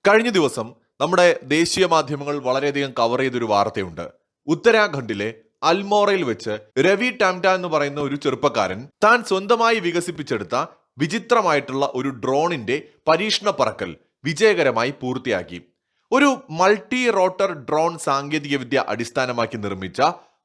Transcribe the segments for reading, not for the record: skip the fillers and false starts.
കഴിഞ്ഞ ദിവസം നമ്മുടെ ദേശീയ മാധ്യമങ്ങൾ വളരെയധികം കവർ ചെയ്തൊരു വാർത്തയുണ്ട്. ഉത്തരാഖണ്ഡിലെ അൽമോറയിൽ വെച്ച് രവി ടാംറ്റ എന്ന് പറയുന്ന ഒരു ചെറുപ്പക്കാരൻ താൻ സ്വന്തമായി വികസിപ്പിച്ചെടുത്ത വിചിത്രമായിട്ടുള്ള ഒരു ഡ്രോണിന്റെ പരീക്ഷണ പറക്കൽ വിജയകരമായി പൂർത്തിയാക്കി. ഒരു മൾട്ടി റോട്ടർ ഡ്രോൺ സാങ്കേതികവിദ്യ അടിസ്ഥാനമാക്കി നിർമ്മിച്ച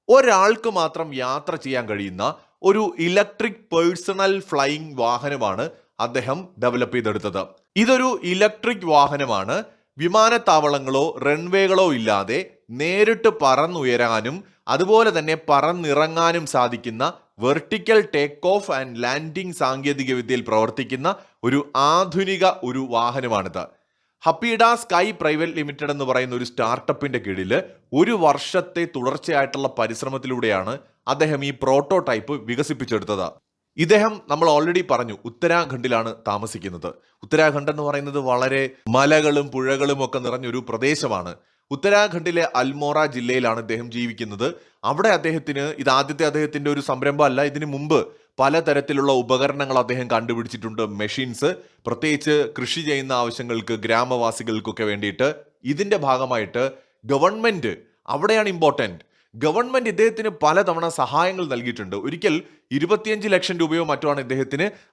ഒരാൾക്ക് മാത്രം യാത്ര ചെയ്യാൻ കഴിയുന്ന ഒരു ഇലക്ട്രിക് പേഴ്സണൽ ഫ്ലൈയിങ് വാഹനമാണ് അദ്ദേഹം ഡെവലപ്പ് ചെയ്തെടുത്തത്. ഇതൊരു ഇലക്ട്രിക് വാഹനമാണ്. വിമാനത്താവളങ്ങളോ റൺവേകളോ ഇല്ലാതെ നേരിട്ട് പറന്നുയരാനും അതുപോലെ തന്നെ പറന്നിറങ്ങാനും സാധിക്കുന്ന vertical take off and landing സാങ്കേതിക വിദ്യയിൽ പ്രവർത്തിക്കുന്ന ഒരു ആധുനിക ഒരു വാഹനമാണിത്. ഹപ്പീഡ സ്കൈ പ്രൈവറ്റ് ലിമിറ്റഡ് എന്ന് പറയുന്ന ഒരു സ്റ്റാർട്ടപ്പിന്റെ കീഴിൽ ഒരു വർഷത്തെ തുടർച്ചയായിട്ടുള്ള പരിശ്രമത്തിലൂടെയാണ് അദ്ദേഹം ഈ പ്രോട്ടോടൈപ്പ് വികസിപ്പിച്ചെടുത്തത്. ഇദ്ദേഹം നമ്മൾ ഓൾറെഡി പറഞ്ഞു ഉത്തരാഖണ്ഡിലാണ് താമസിക്കുന്നത്. ഉത്തരാഖണ്ഡ് എന്ന് പറയുന്നത് വളരെ മലകളും പുഴകളും ഒക്കെ നിറഞ്ഞൊരു പ്രദേശമാണ്. ഉത്തരാഖണ്ഡിലെ അൽമോറ ജില്ലയിലാണ് ഇദ്ദേഹം ജീവിക്കുന്നത്. അവിടെ അദ്ദേഹത്തിന് ഇത് ആദ്യത്തെ അദ്ദേഹത്തിന്റെ ഒരു സംരംഭമല്ല. ഇതിനു മുമ്പ് പലതരത്തിലുള്ള ഉപകരണങ്ങൾ അദ്ദേഹം കണ്ടുപിടിച്ചിട്ടുണ്ട്, മെഷീൻസ്, പ്രത്യേകിച്ച് കൃഷി ചെയ്യുന്ന ആവശ്യങ്ങൾക്ക് ഗ്രാമവാസികൾക്കൊക്കെ വേണ്ടിയിട്ട്. ഇതിന്റെ ഭാഗമായിട്ട് ഗവൺമെന്റ് അവിടെയാണ് ഇമ്പോർട്ടൻറ്റ്. ഗവൺമെന്റ് ഇദ്ദേഹത്തിന് പലതവണ സഹായങ്ങൾ നൽകിയിട്ടുണ്ട്. ഒരിക്കൽ 25 ലക്ഷം രൂപയോ മറ്റുമാണ്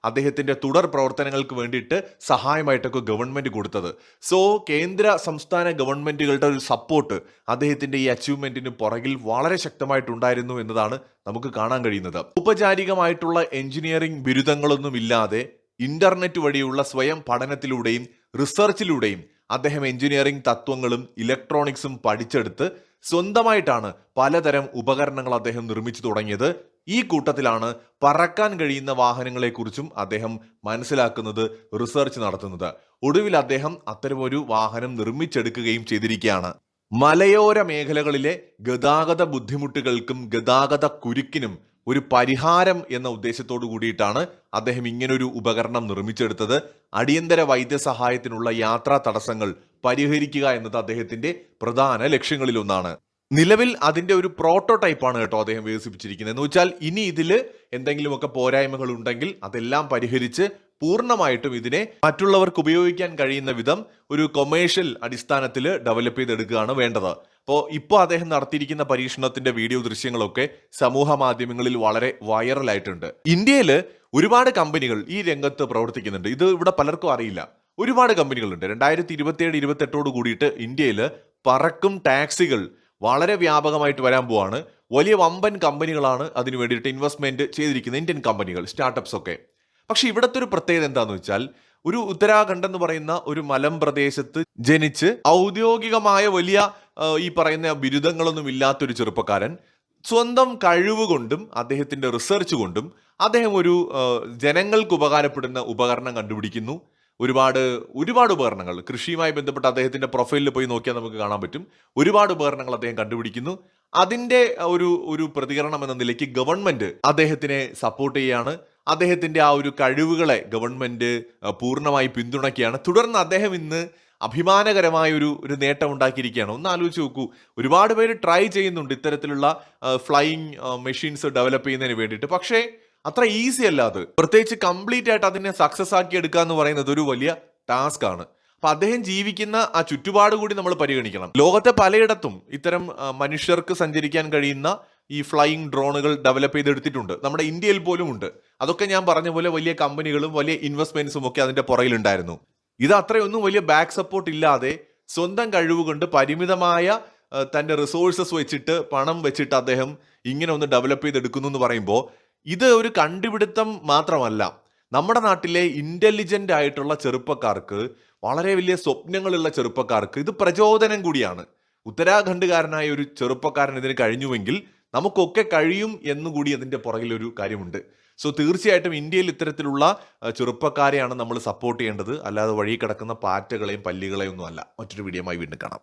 അദ്ദേഹത്തിന്റെ തുടർ പ്രവർത്തനങ്ങൾക്ക് വേണ്ടിയിട്ട് സഹായമായിട്ടൊക്കെ ഗവൺമെന്റ് കൊടുത്തത്. സോ കേന്ദ്ര സംസ്ഥാന ഗവൺമെന്റുകളുടെ ഒരു സപ്പോർട്ട് അദ്ദേഹത്തിന്റെ ഈ അച്ചീവ്മെന്റിന് പുറകിൽ വളരെ ശക്തമായിട്ടുണ്ടായിരുന്നു എന്നതാണ് നമുക്ക് കാണാൻ കഴിയുന്നത്. ഔപചാരികമായിട്ടുള്ള എഞ്ചിനീയറിംഗ് ബിരുദങ്ങളൊന്നും ഇല്ലാതെ ഇന്റർനെറ്റ് വഴിയുള്ള സ്വയം പഠനത്തിലൂടെയും റിസർച്ചിലൂടെയും അദ്ദേഹം എഞ്ചിനീയറിംഗ് തത്വങ്ങളും ഇലക്ട്രോണിക്സും പഠിച്ചെടുത്ത് സ്വന്തമായിട്ടാണ് പലതരം ഉപകരണങ്ങൾ അദ്ദേഹം നിർമ്മിച്ചു തുടങ്ങിയത്. ഈ കൂട്ടത്തിലാണ് പറക്കാൻ കഴിയുന്ന വാഹനങ്ങളെക്കുറിച്ചും അദ്ദേഹം മനസ്സിലാക്കുന്നത്, റിസർച്ച് നടത്തുന്നത്. ഒടുവിൽ അദ്ദേഹം അത്തരമൊരു വാഹനം നിർമ്മിച്ചെടുക്കുകയും ചെയ്തിരിക്കുകയാണ്. മലയോര മേഖലകളിലെ ഗതാഗത ബുദ്ധിമുട്ടുകൾക്കും ഗതാഗത കുരുക്കിനും ഒരു പരിഹാരം എന്ന ഉദ്ദേശത്തോടു കൂടിയിട്ടാണ് അദ്ദേഹം ഇങ്ങനൊരു ഉപകരണം നിർമ്മിച്ചെടുത്തത്. അടിയന്തര വൈദ്യസഹായത്തിനുള്ള യാത്രാ തടസ്സങ്ങൾ പരിഹരിക്കുക എന്നത് അദ്ദേഹത്തിന്റെ പ്രധാന ലക്ഷ്യങ്ങളിലൊന്നാണ്. നിലവിൽ അതിന്റെ ഒരു പ്രോട്ടോടൈപ്പാണ് കേട്ടോ അദ്ദേഹം വികസിപ്പിച്ചിരിക്കുന്നത്. എന്ന് വെച്ചാൽ ഇനി ഇതിൽ എന്തെങ്കിലുമൊക്കെ പോരായ്മകൾ ഉണ്ടെങ്കിൽ അതെല്ലാം പരിഹരിച്ച് പൂർണ്ണമായിട്ടും ഇതിനെ മറ്റുള്ളവർക്ക് ഉപയോഗിക്കാൻ കഴിയുന്ന വിധം ഒരു കൊമേഴ്ഷ്യൽ അടിസ്ഥാനത്തിൽ ഡെവലപ്പ് ചെയ്തെടുക്കുകയാണ് വേണ്ടത്. ഇപ്പോൾ അദ്ദേഹം നടത്തിയിരിക്കുന്ന പരീക്ഷണത്തിന്റെ വീഡിയോ ദൃശ്യങ്ങളൊക്കെ സമൂഹ മാധ്യമങ്ങളിൽ വളരെ വൈറലായിട്ടുണ്ട്. ഇന്ത്യയിൽ ഒരുപാട് കമ്പനികൾ ഈ രംഗത്ത് പ്രവർത്തിക്കുന്നുണ്ട്. ഇത് ഇവിടെ പലർക്കും അറിയില്ല. ഒരുപാട് കമ്പനികളുണ്ട്. 2027-28 കൂടിയിട്ട് ഇന്ത്യയിൽ പറക്കും ടാക്സികൾ വളരെ വ്യാപകമായിട്ട് വരാൻ പോവാണ്. വലിയ വമ്പൻ കമ്പനികളാണ് അതിനു വേണ്ടിയിട്ട് ഇൻവെസ്റ്റ്മെന്റ് ചെയ്തിരിക്കുന്നത്, ഇന്ത്യൻ കമ്പനികൾ, സ്റ്റാർട്ടപ്സ് ഒക്കെ. പക്ഷെ ഇവിടുത്തെ ഒരു പ്രത്യേകത എന്താണെന്ന് വെച്ചാൽ, ഒരു ഉത്തരാഖണ്ഡ് എന്ന് പറയുന്ന ഒരു മലമ്പ്രദേശത്ത് ജനിച്ച് ഔദ്യോഗികമായ വലിയ ഈ പറയുന്ന ബിരുദങ്ങളൊന്നും ഇല്ലാത്തൊരു ചെറുപ്പക്കാരൻ സ്വന്തം കഴിവ് കൊണ്ടും അദ്ദേഹത്തിന്റെ റിസർച്ച് കൊണ്ടും അദ്ദേഹം ഒരു ജനങ്ങൾക്ക് ഉപകാരപ്പെടുന്ന ഉപകരണം കണ്ടുപിടിക്കുന്നു. ഒരുപാട് ഉപകരണങ്ങൾ, കൃഷിയുമായി ബന്ധപ്പെട്ട അദ്ദേഹത്തിന്റെ പ്രൊഫൈലിൽ പോയി നോക്കിയാൽ നമുക്ക് കാണാൻ പറ്റും. ഒരുപാട് ഉപകരണങ്ങൾ അദ്ദേഹം കണ്ടുപിടിക്കുന്നു. അതിന്റെ ഒരു പ്രതികരണം എന്ന നിലയ്ക്ക് ഗവൺമെന്റ് അദ്ദേഹത്തിനെ സപ്പോർട്ട് ചെയ്യുകയാണ്. അദ്ദേഹത്തിന്റെ ആ ഒരു കഴിവുകളെ ഗവൺമെന്റ് പൂർണ്ണമായി പിന്തുണയ്ക്കുകയാണ്. തുടർന്ന് അദ്ദേഹം ഇന്ന് അഭിമാനകരമായ ഒരു നേട്ടം ഉണ്ടാക്കിയിരിക്കുകയാണ്. ഒന്ന് ആലോചിച്ച് നോക്കൂ. ഒരുപാട് പേര് ട്രൈ ചെയ്യുന്നുണ്ട് ഇത്തരത്തിലുള്ള ഫ്ലൈയിങ് മെഷീൻസ് ഡെവലപ്പ് ചെയ്യുന്നതിന് വേണ്ടിയിട്ട്. പക്ഷേ അത്ര ഈസി അല്ല അത്. പ്രത്യേകിച്ച് കംപ്ലീറ്റ് ആയിട്ട് അതിനെ സക്സസ് ആക്കി എടുക്കുക എന്ന് പറയുന്നത് ഒരു വലിയ ടാസ്ക് ആണ്. അപ്പൊ അദ്ദേഹം ജീവിക്കുന്ന ആ ചുറ്റുപാട് കൂടി നമ്മൾ പരിഗണിക്കണം. ലോകത്തെ പലയിടത്തും ഇത്തരം മനുഷ്യർക്ക് സഞ്ചരിക്കാൻ കഴിയുന്ന ഈ ഫ്ലൈയിങ് ഡ്രോണുകൾ ഡെവലപ്പ് ചെയ്തെടുത്തിട്ടുണ്ട്. നമ്മുടെ ഇന്ത്യയിൽ പോലും ഉണ്ട്. അതൊക്കെ ഞാൻ പറഞ്ഞ പോലെ വലിയ കമ്പനികളും വലിയ ഇൻവെസ്റ്റ്മെന്റ്സും ഒക്കെ അതിന്റെ പുറകിലുണ്ടായിരുന്നു. ഇത് അത്രയൊന്നും വലിയ ബാക്ക് സപ്പോർട്ട് ഇല്ലാതെ സ്വന്തം കഴിവുകൊണ്ട് പരിമിതമായ തന്റെ റിസോഴ്സസ് വെച്ചിട്ട്, പണം വെച്ചിട്ട് അദ്ദേഹം ഇങ്ങനെ ഒന്ന് ഡെവലപ്പ് ചെയ്തെടുക്കുന്നു എന്ന് പറയുമ്പോൾ ഇത് ഒരു കണ്ടുപിടുത്തം മാത്രമല്ല. നമ്മുടെ നാട്ടിലെ ഇന്റലിജന്റ് ആയിട്ടുള്ള ചെറുപ്പക്കാർക്ക്, വളരെ വലിയ സ്വപ്നങ്ങളുള്ള ചെറുപ്പക്കാർക്ക് ഇത് പ്രചോദനം കൂടിയാണ്. ഉത്തരാഖണ്ഡുകാരനായ ഒരു ചെറുപ്പക്കാരൻ ഇതിന് കഴിഞ്ഞുവെങ്കിൽ നമുക്കൊക്കെ കഴിയും എന്നുകൂടി അതിന്റെ പുറകിലൊരു കാര്യമുണ്ട്. സോ തീർച്ചയായിട്ടും ഇന്ത്യയിൽ ഇത്തരത്തിലുള്ള ചെറുപ്പക്കാരെയാണ് നമ്മൾ സപ്പോർട്ട് ചെയ്യേണ്ടത്. അല്ലാതെ വഴി കിടക്കുന്ന പാറ്റകളെയും പല്ലികളെയും ഒന്നും അല്ല. മറ്റൊരു വീഡിയോയുമായി വീണ്ടും കാണാം.